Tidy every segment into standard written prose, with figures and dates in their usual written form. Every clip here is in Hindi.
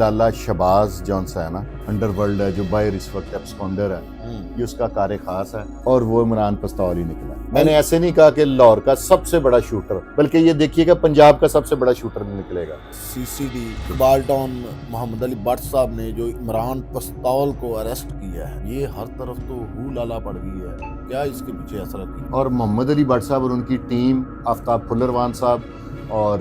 लाला शहबाज जौन सा है ना, अंडरवर्ल्ड है जो बाहर इस वक्त एब्सकॉन्डर है, ये उसका कार्य खास है और वो इमरान पस्तौल ही निकला। मैंने ऐसे नहीं कहा कि लाहौर का सबसे बड़ा शूटर, बल्कि ये देखिएगा पंजाब का सबसे बड़ा शूटर निकलेगा। सीसीडी इकबाल टाउन मोहम्मद अली भट्ट साहब ने जो इमरान पस्तौल को अरेस्ट किया है, ये हर तरफ तो हू लाला पड़ गई है। क्या इसके पीछे असर की? और मोहम्मद अली भट्ट साहब और उनकी टीम, आफ्ताब फुल्लरवान साहब और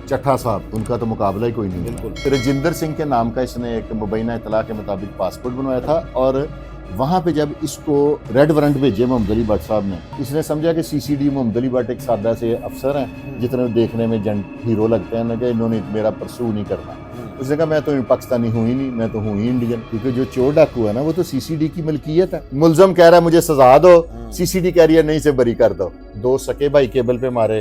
चट्ठा साहब, उनका तो मुकाबला ही कोई नहीं। बिल्कुल। रजिंदर सिंह के नाम का इसने एक मुबैना इतला के मुताबिक पासपोर्ट बनवाया था और वहाँ पे जब इसको रेड वारंट भेजे मोहम्मद अली भट्ट साहब ने, इसने समझा कि सीसीडी मोहम्मद अली भट्ट एक सादा से अफसर हैं जितने देखने में हीरो लगते हैं ना, कि इन्होंने मेरा परसू नहीं करना। उसने कहा मैं तो पाकिस्तानी हूँ ही नहीं, मैं तो हूँ ही इंडियन, क्योंकि जो चोर डाकू है ना वो तो सीसीडी की मलकियत है। मुलजम कह रहा है मुझे सजा दो, सीसीडी कह रही है नहीं से बरी कर दो। दो सके भाई केबल पे मारे,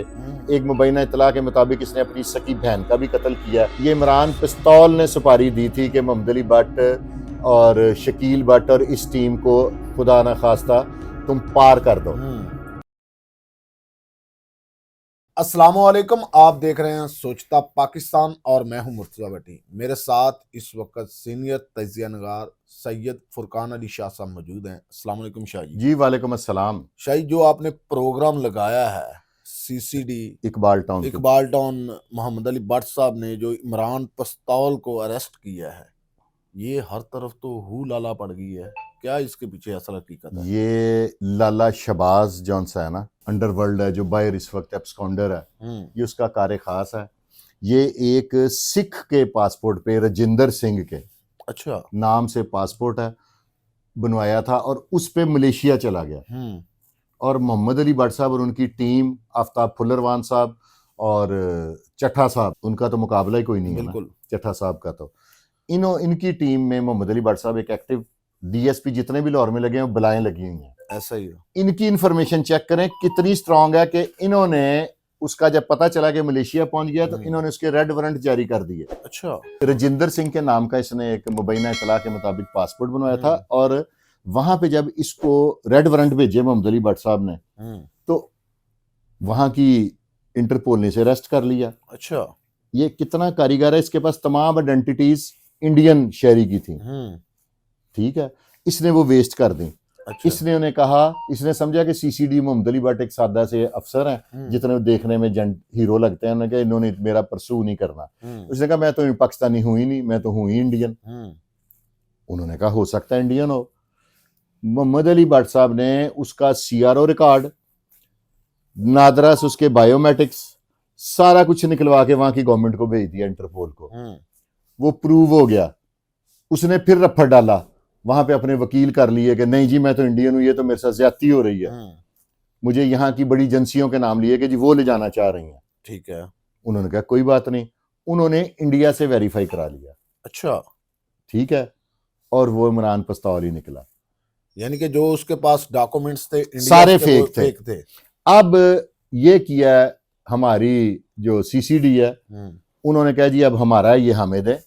एक मुबैना इतला के मुताबिक इसने अपनी सकी बहन का भी कत्ल किया। ये इमरान पस्तौल ने सुपारी दी थी कि मोहम्मद अली भट्ट और शकील भट्ट और इस टीम को खुदा ना खास्ता तुम पार कर दो। अस्सलामुअलैकुम, आप देख रहे हैं सोचता पाकिस्तान और मैं हूं मुर्तजा भट्टी। मेरे साथ इस वक्त सीनियर तजिया नगार सैयद फुरकान अली शाह साहब मौजूद हैं। अस्सलाम वालेकुम शाह जी। जी वालेकुम अस्सलाम। शाह जी, जो आपने प्रोग्राम लगाया है सीसीडी इकबाल टाउन मोहम्मद अली भट्ट साहब ने जो इमरान पस्तौल को अरेस्ट किया है, ये हर तरफ तो हू लाला पड़ गई है। क्या इसके पीछे असल हकीकत है? ये लाला शहबाज जौन सा है ना, अंडरवर्ल्ड है जो बाहर इस वक्त एब्सकॉन्डर है, ये उसका कार्य खास है। ये एक सिख के पासपोर्ट पे, रजिंदर सिंह के अच्छा नाम से पासपोर्ट है, बनवाया था और उस पे मलेशिया चला गया। और मोहम्मद अली भट्ट साहब और उनकी टीम, आफ्ताब फुल्लरवान साहब और चट्ठा साहब, उनका तो मुकाबला ही कोई नहीं है ना, चट्ठा साहब का तो। इनकी टीम में मोहम्मद अली भट्ट साहब एक एक्टिव डीएसपी, जितने भी लाहौर में लगे हैं बलाएं लगी हुई हैं। ऐसा ही है। इनकी इंफॉर्मेशन चेक करें कितनी स्ट्रांग है कि इन्होंने उसका जब पता चला कि मलेशिया पहुंच गया तो इन्होंने उसके रेड वारंट जारी कर दिए। अच्छा। रजिंदर सिंह के नाम का इसने एक मुबैना इतला के मुताबिक पासपोर्ट बनवाया था और वहां पे जब इसको रेड वारंट भेजे मोहम्मद अली भट्ट साहब ने, तो वहां की इंटरपोल ने इसे अरेस्ट कर लिया। अच्छा। ये कितना कारीगर है, इसके पास तमाम आइडेंटिटीज इंडियन शहरी की थी, ठीक है, इसने वो वेस्ट कर दी। अच्छा। इसने उन्हें कहा, इसने समझा कि सीसीडी मोहम्मद अली भट्ट एक सादा से अफसर हैं जितने देखने में हीरो लगते हैं ना, कि इन्होंने मेरा परसू नहीं करना। उसने कहा मैं तो पाकिस्तानी हूँ ही नहीं, मैं तो हूँ ही इंडियन। उन्होंने कहा हो सकता है इंडियन हो। मोहम्मद अली भट्ट साहब ने उसका सीआरओ रिकॉर्ड, नादरा से उसके बायोमेट्रिक्स, सारा कुछ निकलवा के वहां की गवर्नमेंट को भेज दिया, इंटरपोल को। वो प्रूव हो गया। उसने फिर रफड़ डाला, वहां पे अपने वकील कर लिए कि नहीं जी मैं तो इंडियन हूं, ये तो मेरे साथ ज्यादती हो रही है, मुझे यहाँ की बड़ी एजेंसियों के नाम लिए कि जी वो ले जाना चाह रही हैं। ठीक है। उन्होंने कहा कोई बात नहीं, उन्होंने इंडिया से वेरीफाई करा लिया। अच्छा। ठीक है, और वो इमरान पस्तौल ही निकला। यानी कि जो उसके पास डॉक्यूमेंट्स थे सारे फेक थे। अब ये किया हमारी जो सीसीडी है, उन्होंने कहा जी अब हमारा है, ये हमें दे।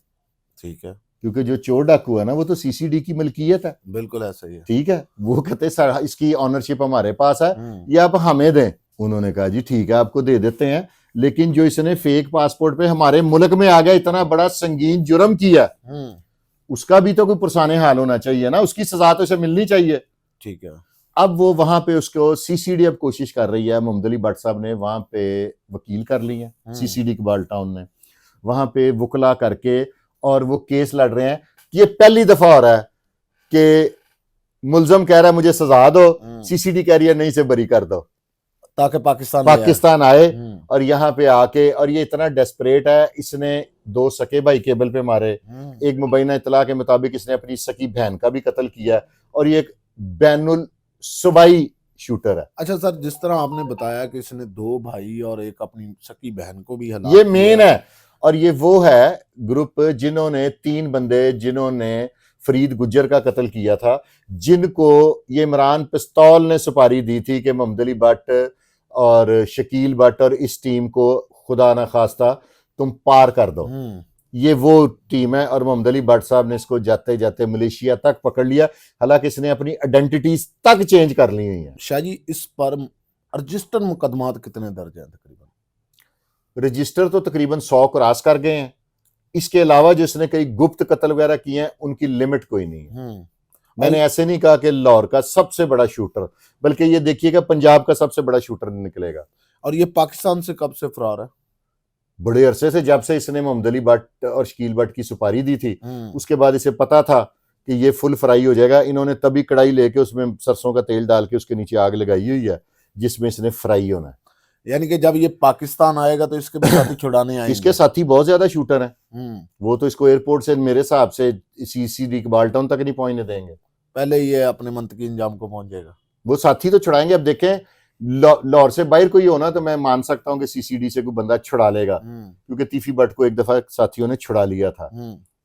ठीक है, क्योंकि जो चोर डाकू है ना वो तो सीसीडी की मलकियत है। बिल्कुल ऐसा ही है। ठीक है, वो कहते इसकी ऑनरशिप हमारे पास है, ये आप हमें दें। उन्होंने कहा जी ठीक है आपको दे देते हैं, लेकिन जो इसने फेक पासपोर्ट पे हमारे मुल्क में आ गया, इतना बड़ा संगीन जुर्म किया, उसका भी तो कोई पुरसाने हाल होना चाहिए ना, उसकी सजा तो इसे मिलनी चाहिए। ठीक है। अब वो वहां पे उसको सीसीडी अब कोशिश कर रही है, मोहम्मद अली भट्ट साहब ने वहां पे वकील कर ली है, सीसीडी इकबाल टाउन ने वहां पे वकला करके, और वो केस लड़ रहे हैं। ये पहली दफा हो रहा है कि मुलजम कह रहा है मुझे सजा दो, सीसीडी कह रही है नहीं से बरी कर दो, ताकि पाकिस्तान आए और यहाँ पे आके, और ये इतना डेस्परेट है, इसने दो सके भाई केबल पे मारे, एक मुबैना इतला के मुताबिक इसने अपनी सकी बहन का भी कत्ल किया, और ये एक बैनुल सूबाई शूटर है। अच्छा सर, जिस तरह आपने बताया कि इसने दो भाई और एक अपनी सकी बहन को भी हलाक ये मेन है, और ये वो है ग्रुप जिन्होंने, तीन बंदे जिन्होंने फरीद गुज्जर का कत्ल किया था, जिनको ये इमरान पस्तौल ने सुपारी दी थी कि मोहम्मद अली भट्ट और शकील भट्ट और इस टीम को खुदा ना खास्ता तुम पार कर दो। ये वो टीम है, और मोहम्मद अली भट्ट साहब ने इसको जाते जाते मलेशिया तक पकड़ लिया, हालांकि इसने अपनी आइडेंटिटीज तक चेंज कर ली हुई है। शाह जी, इस पर रजिस्टर मुकदमात कितने दर्ज हैं तकरीबन? रजिस्टर तो तकरीबन 100 क्रॉस कर गए हैं, इसके अलावा जिसने कई गुप्त कत्ल वगैरह किए हैं उनकी लिमिट कोई नहीं है। मैंने ऐसे नहीं कहा कि लाहौर का सबसे बड़ा शूटर, बल्कि ये देखिएगा पंजाब का सबसे बड़ा शूटर निकलेगा। और ये पाकिस्तान से कब से फरार है? बड़े अरसे से, जब से इसने मोहम्मद अली भट्ट और शकील भट्ट की सुपारी दी थी, उसके बाद इसे पता था कि ये फुल फ्राई हो जाएगा। इन्होंने तभी कढ़ाई लेके उसमें सरसों का तेल डाल के उसके नीचे आग लगाई हुई है जिसमें इसने फ्राई होना है। यानी कि जब ये पाकिस्तान आएगा तो इसके भी साथी छुड़ाने आएंगे। इसके साथी बहुत ज्यादा शूटर हैं, वो तो इसको एयरपोर्ट से मेरे हिसाब से सीसीडी इकबाल टाउन तक नहीं पहुंचने देंगे। पहले ये अपने मंतकी इंजाम को पहुंच जाएगा। वो साथी तो छुड़ाएंगे। अब देखें, लाहौर से बाहर कोई होना तो मैं मान सकता हूं कि सीसीडी से कोई बंदा छुड़ा लेगा, क्योंकि तीफी भट्ट को एक दफा साथियों ने छुड़ा लिया था।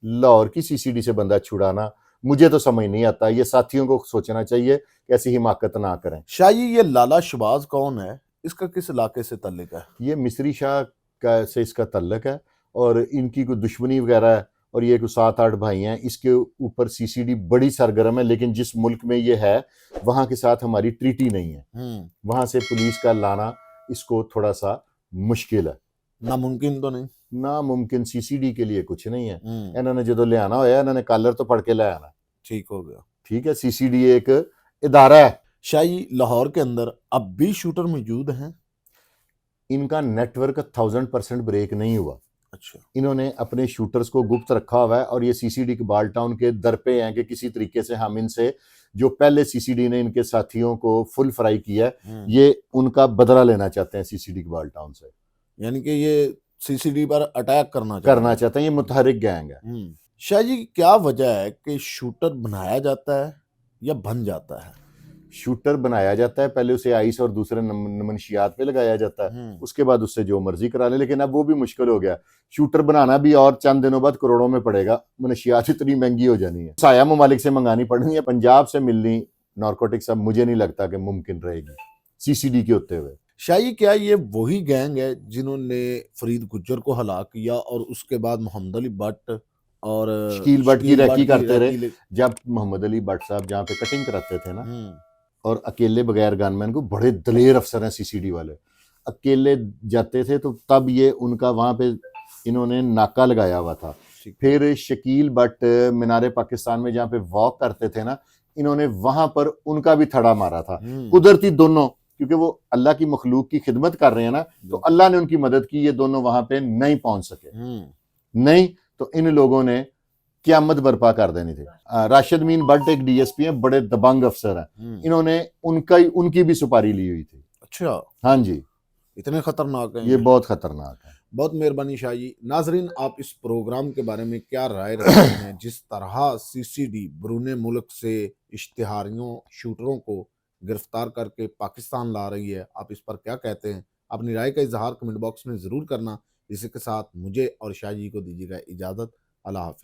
लाहौर की सीसीडी से बंदा छुड़ाना मुझे तो समझ नहीं आता। ये साथियों को सोचना चाहिए कि ऐसी हिमाकत ना करें। शाही, ये लाला शहबाज कौन है? इसका किस इलाके से तल्लुक है? ये मिस्री शाह का से इसका तल्लक है और इनकी कोई दुश्मनी वगैरह है, और ये कोई 7-8 भाई हैं। इसके ऊपर सीसीडी बड़ी सरगर्म है, लेकिन जिस मुल्क में ये है वहां के साथ हमारी ट्रीटी नहीं है। वहां से पुलिस का लाना इसको थोड़ा सा मुश्किल है। नामुमकिन तो नहीं? नामुमकिन सीसीडी के लिए कुछ नहीं है। इन्होंने जो ले आना होया, इन्होंने कॉलर तो पढ़ के ले आना। ठीक हो गया। ठीक है, सीसीडी एक इदारा है। शाही, लाहौर के अंदर अब भी शूटर मौजूद हैं? इनका नेटवर्क 1000% ब्रेक नहीं हुआ। अच्छा। इन्होंने अपने शूटर्स को गुप्त रखा हुआ है और ये सीसीडी इकबाल टाउन के दर पे हैं कि किसी तरीके से हम इनसे, जो पहले सीसीडी ने इनके साथियों को फुल फ्राई किया है, ये उनका बदला लेना चाहते हैं सीसीडी इकबाल टाउन से। यानी कि ये सीसीडी पर अटैक करना चाहते हैं। ये मुतहरिक गैंग है। शाह जी, क्या वजह है कि शूटर बनाया जाता है या बन जाता है? शूटर बनाया जाता है, पहले उसे आइस और दूसरे मनशियात पे लगाया जाता है, उसके बाद उससे जो मर्जी करा ले। लेकिन अब वो भी मुश्किल हो गया। शूटर बनाना भी और चंद दिनों बाद करोड़ों में पड़ेगा। मनशियात इतनी महंगी हो जानी है, साया ममालिक से मंगानी पड़नी है, पंजाब से मिलनी नारकोटिक्स अब मुझे नहीं लगता कि मुमकिन रहेगी सीसीडी के होते हुए। शाही, क्या ये वही गैंग है जिन्होंने फरीद गुज्जर को हलाक किया और उसके बाद मोहम्मद अली भट्ट और शकील भट्ट की रैकी करते रहे? जब मोहम्मद अली भट्ट साहब जहाँ पे कटिंग कराते थे ना, और अकेले बगैर गनमैन को, बड़े दलेर अफसर हैं सीसीडी वाले, अकेले जाते थे तो तब ये उनका वहां पे इन्होंने नाका लगाया हुआ था। फिर शकील भट्ट मीनारे पाकिस्तान में जहाँ पे वॉक करते थे ना, इन्होंने वहां पर उनका भी थड़ा मारा था। कुदरती दोनों, क्योंकि वो अल्लाह की मखलूक की खिदमत कर रहे हैं ना, तो अल्लाह ने उनकी मदद की। ये दोनों वहां पे नहीं पहुंच सके, नहीं तो इन लोगों ने क़यामत बर्पा कर देनी थी। राशिद मीन भट्ट एक डीएसपी हैं, बड़े दबंग अफसर हैं। इन्होंने उनकी भी सुपारी ली हुई थी। अच्छा। हाँ जी, इतने खतरनाक है ये बहुत खतरनाक है। बहुत मेहरबानी शाह जी। नाजरीन, आप इस प्रोग्राम के बारे में क्या राय रखते हैं? जिस तरह सीसीडी बरूने मुल्क से इश्तिहारियों, शूटरों को गिरफ्तार करके पाकिस्तान ला रही है, आप इस पर क्या कहते हैं? अपनी राय का इजहार कमेंट बॉक्स में ज़रूर करना। इसी के साथ मुझे और शाह जी को दीजिएगा इजाज़त। अल्लाह हाफिज़।